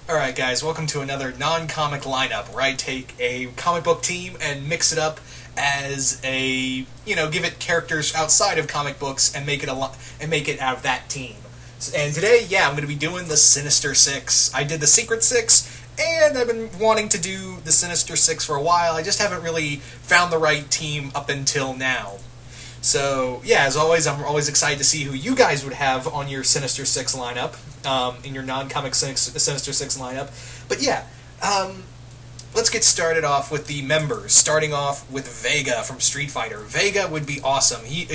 Alright guys, welcome to another non-comic lineup where I take a comic book team and mix it up as give it characters outside of comic books and make it out of that team. And today, I'm going to be doing the Sinister Six. I did the Secret Six, and I've been wanting to do the Sinister Six for a while. I just haven't really found the right team up until now. So, as always, I'm always excited to see who you guys would have on your Sinister Six lineup, in your non-comic Sinister Six lineup. But let's get started off with the members, starting off with Vega from Street Fighter. Vega would be awesome. He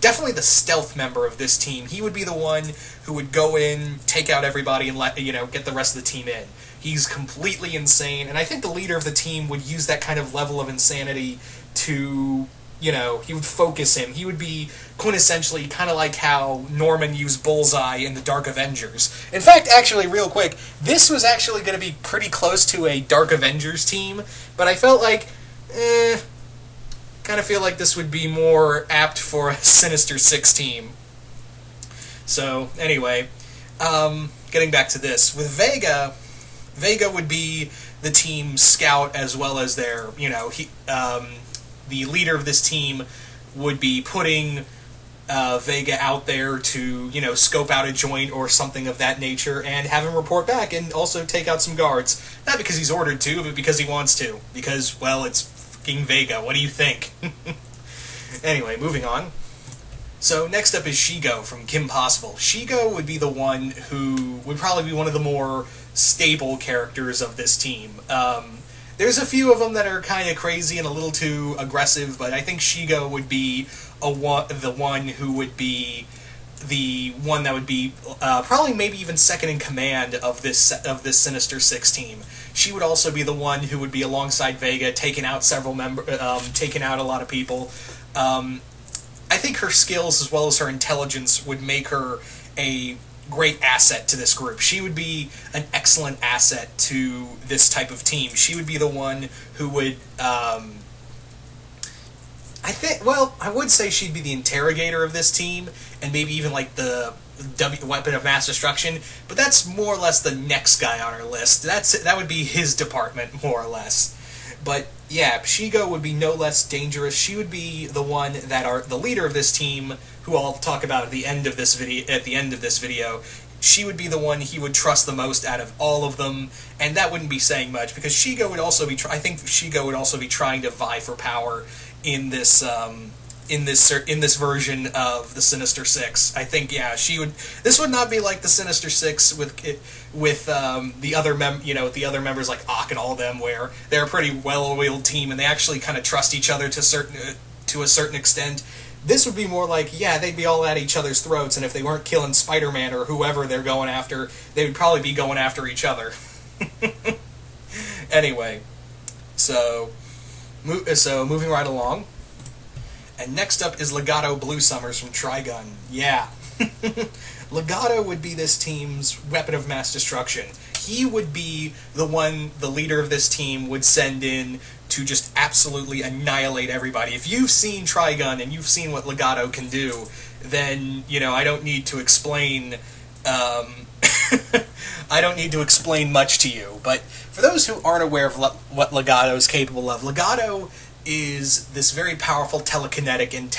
definitely the stealth member of this team. He would be the one who would go in, take out everybody, and get the rest of the team in. He's completely insane, and I think the leader of the team would use that kind of level of insanity to... he would focus him. He would be quintessentially kind of like how Norman used Bullseye in the Dark Avengers. In fact, actually, real quick, this was actually going to be pretty close to a Dark Avengers team, but I felt like, kind of feel like this would be more apt for a Sinister Six team. So, anyway, getting back to this. With Vega would be the team scout as well as their, the leader of this team would be putting Vega out there to, scope out a joint or something of that nature and have him report back and also take out some guards. Not because he's ordered to, but because he wants to. Because, well, it's fucking Vega. What do you think? Anyway, moving on. So next up is Shigo from Kim Possible. Shigo would be the one who would probably be one of the more stable characters of this team. There's a few of them that are kind of crazy and a little too aggressive, but I think Shigo would be the one who would be the one that would be probably maybe even second in command of this Sinister Six team. She would also be the one who would be alongside Vega, taking out taking out a lot of people. I think her skills as well as her intelligence would make her a great asset to this group. She would be an excellent asset to this type of team. She would be the one who would, I would say she'd be the interrogator of this team, and maybe even like the weapon of mass destruction, but that's more or less the next guy on our list. That would be his department, more or less. But Shigo would be no less dangerous. She would be the one the leader of this team, who I'll talk about at the end of this video. She would be the one he would trust the most out of all of them, and that wouldn't be saying much because Shigo would also be. I think Shigo would also be trying to vie for power in this version of the Sinister Six. I think she would. This would not be like the Sinister Six with the other members like Ock and all of them, where they're a pretty well-oiled team and they actually kind of trust each other to a certain extent. This would be more like, they'd be all at each other's throats, and if they weren't killing Spider-Man or whoever they're going after, they would probably be going after each other. Anyway, so moving right along. And next up is Legato Blue Summers from Trigun. Legato would be this team's weapon of mass destruction. He would be the leader of this team would send in to just absolutely annihilate everybody. If you've seen Trigun and you've seen what Legato can do, then, I don't need to explain, I don't need to explain much to you. But for those who aren't aware of what Legato is capable of, Legato is this very powerful telekinetic and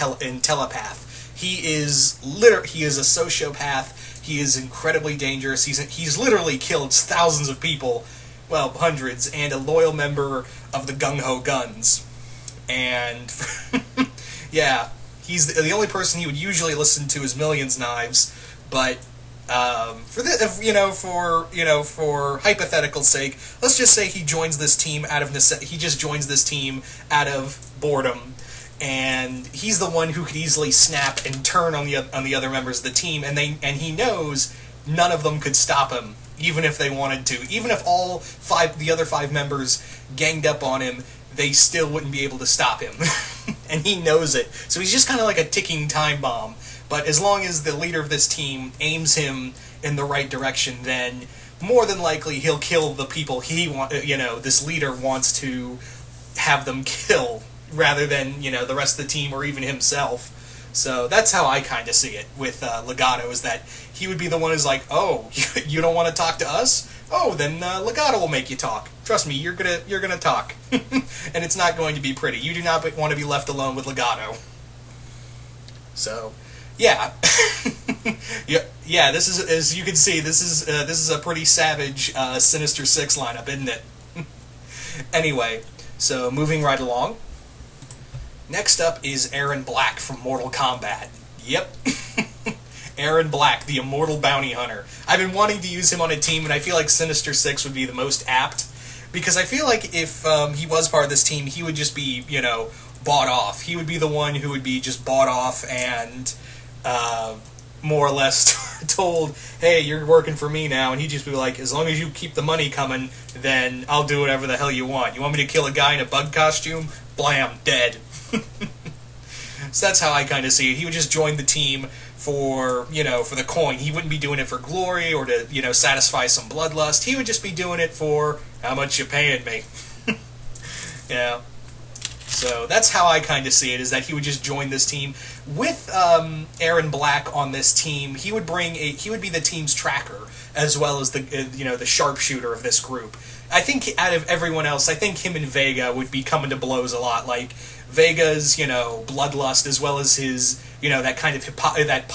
telepath. He is a sociopath. He is incredibly dangerous. He's literally killed thousands of people, well, hundreds, and a loyal member of the Gung Ho Guns. And he's the only person he would usually listen to is Millions Knives. But for hypothetical sake, let's just say he joins this team out of boredom, and he's the one who could easily snap and turn on the other members of the team, and he knows none of them could stop him, even if they wanted to. Even if the other five members ganged up on him, they still wouldn't be able to stop him. And he knows it. So he's just kind of like a ticking time bomb. But as long as the leader of this team aims him in the right direction, then more than likely he'll kill the people this leader wants to have them kill, rather than, the rest of the team or even himself. So that's how I kind of see it with Legato, is that he would be the one who's like, oh, you don't want to talk to us? Oh, then Legato will make you talk. Trust me, you're gonna talk, and it's not going to be pretty. You do not want to be left alone with Legato. So, yeah, yeah. This is, as you can see, this is a pretty savage Sinister Six lineup, isn't it? Anyway, so moving right along. Next up is Aaron Black from Mortal Kombat. Yep. Aaron Black, the immortal bounty hunter. I've been wanting to use him on a team, and I feel like Sinister Six would be the most apt, because I feel like if he was part of this team, he would just be, bought off. He would be the one who would be just bought off and more or less told, hey, you're working for me now, and he'd just be like, as long as you keep the money coming, then I'll do whatever the hell you want. You want me to kill a guy in a bug costume? Blam, dead. So that's how I kind of see it. He would just join the team for the coin. He wouldn't be doing it for glory or to, satisfy some bloodlust. He would just be doing it for how much you paying me. Yeah. So that's how I kind of see it, is that he would just join this team. With Aaron Black on this team, he would be the team's tracker, as well as the sharpshooter of this group. I think out of everyone else, I think him and Vega would be coming to blows a lot. Like Vega's, bloodlust, as well as his, that kind of that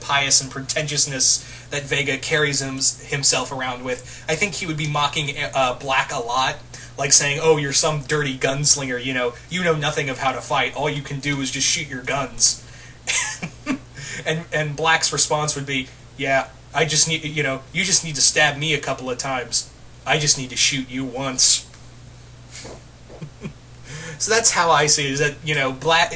pious and pretentiousness that Vega carries himself around with. I think he would be mocking Black a lot, like saying, "Oh, you're some dirty gunslinger. You know nothing of how to fight. All you can do is just shoot your guns." and Black's response would be, "Yeah, I just need you just need to stab me a couple of times. I just need to shoot you once." So that's how I see it, is that,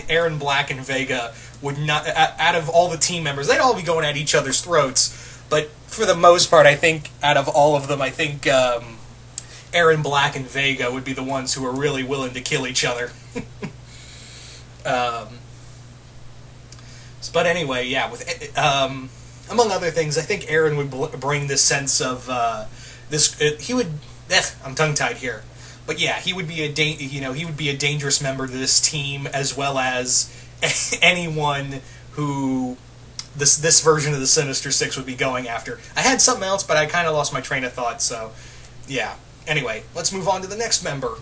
Aaron Black and Vega would not, out of all the team members, they'd all be going at each other's throats, but for the most part, I think, out of all of them, I think Aaron Black and Vega would be the ones who are really willing to kill each other. But anyway, yeah, with among other things, I think Aaron would bring this sense of he would. I'm tongue-tied here, but yeah, he would be a dangerous member to this team, as well as anyone who this version of the Sinister Six would be going after. I had something else, but I kind of lost my train of thought. So, yeah. Anyway, let's move on to the next member.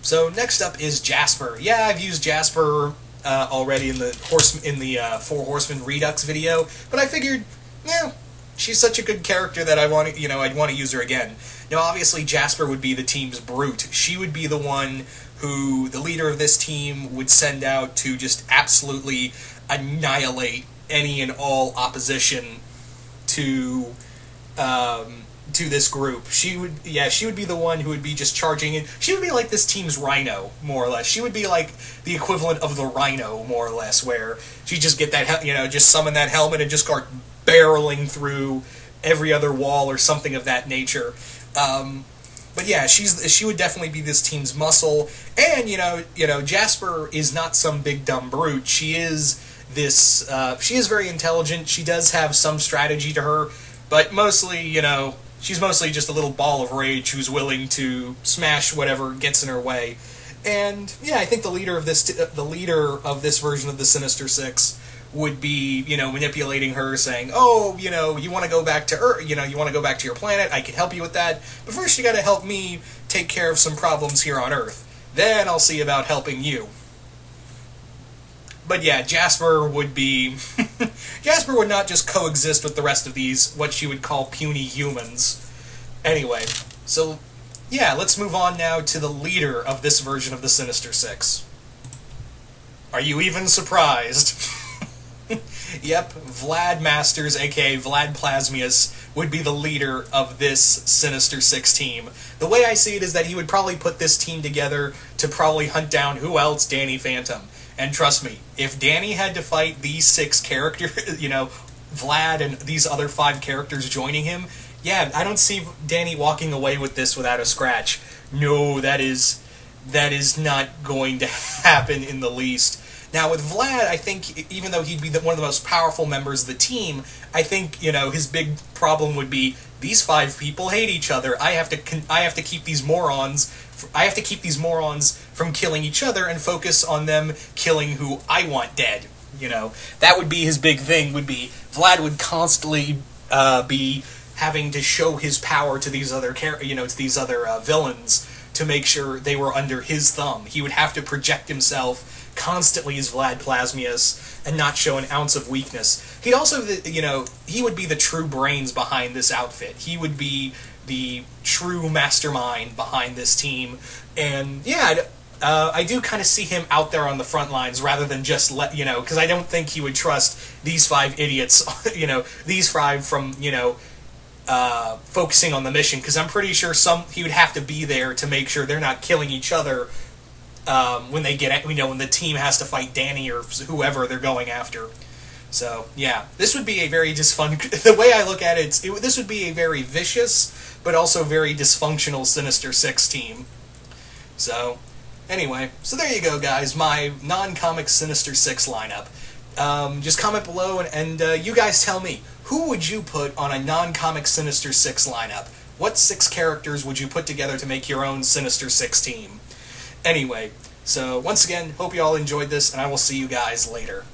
So next up is Jasper. Yeah, I've used Jasper already in the Four Horsemen Redux video, but I figured, she's such a good character that I'd want to use her again. Now, obviously, Jasper would be the team's brute. She would be the one who the leader of this team would send out to just absolutely annihilate any and all opposition to this group. She would be the one who would be just charging in. She would be like this team's Rhino, more or less. She would be like the equivalent of the Rhino, more or less, where she'd just get that, just summon that helmet and just start barreling through every other wall or something of that nature. But yeah, she would definitely be this team's muscle. And Jasper is not some big dumb brute. She is very intelligent. She does have some strategy to her, but mostly, she's mostly just a little ball of rage who's willing to smash whatever gets in her way. And yeah, I think the leader of this version of the Sinister Six would be, manipulating her, saying, "Oh, you want to go back to Earth, you want to go back to your planet, I can help you with that, but first you got to help me take care of some problems here on Earth. Then I'll see about helping you." But yeah, Jasper would not just coexist with the rest of these, what she would call puny humans. Anyway, so yeah, let's move on now to the leader of this version of the Sinister Six. Are you even surprised? Yep, Vlad Masters, aka Vlad Plasmius, would be the leader of this Sinister Six team. The way I see it is that he would probably put this team together to probably hunt down, who else? Danny Phantom. And trust me, if Danny had to fight these 6 characters, Vlad and these other 5 characters joining him, yeah, I don't see Danny walking away with this without a scratch. No, that is not going to happen in the least. Now, with Vlad, I think, even though he'd be one of the most powerful members of the team, I think, his big problem would be, these 5 people hate each other. I have to keep these morons from killing each other and focus on them killing who I want dead. That would be his big thing, would be Vlad would constantly be having to show his power to these other villains to make sure they were under his thumb. He would have to project himself constantly as Vlad Plasmius and not show an ounce of weakness. He'd also, he would be the true brains behind this outfit. He would be the true mastermind behind this team. And yeah, I do kind of see him out there on the front lines rather than just because I don't think he would trust these 5 idiots, these 5 from, focusing on the mission, because I'm pretty sure he would have to be there to make sure they're not killing each other when they when the team has to fight Danny or whoever they're going after. So yeah, this would be a very the way I look at it, this would be a very vicious but also very dysfunctional Sinister Six team. So anyway, so there you go, guys, my non-comic Sinister Six lineup. Just comment below and you guys tell me, who would you put on a non-comic Sinister Six lineup? What 6 characters would you put together to make your own Sinister Six team? Anyway, so once again, hope you all enjoyed this, and I will see you guys later.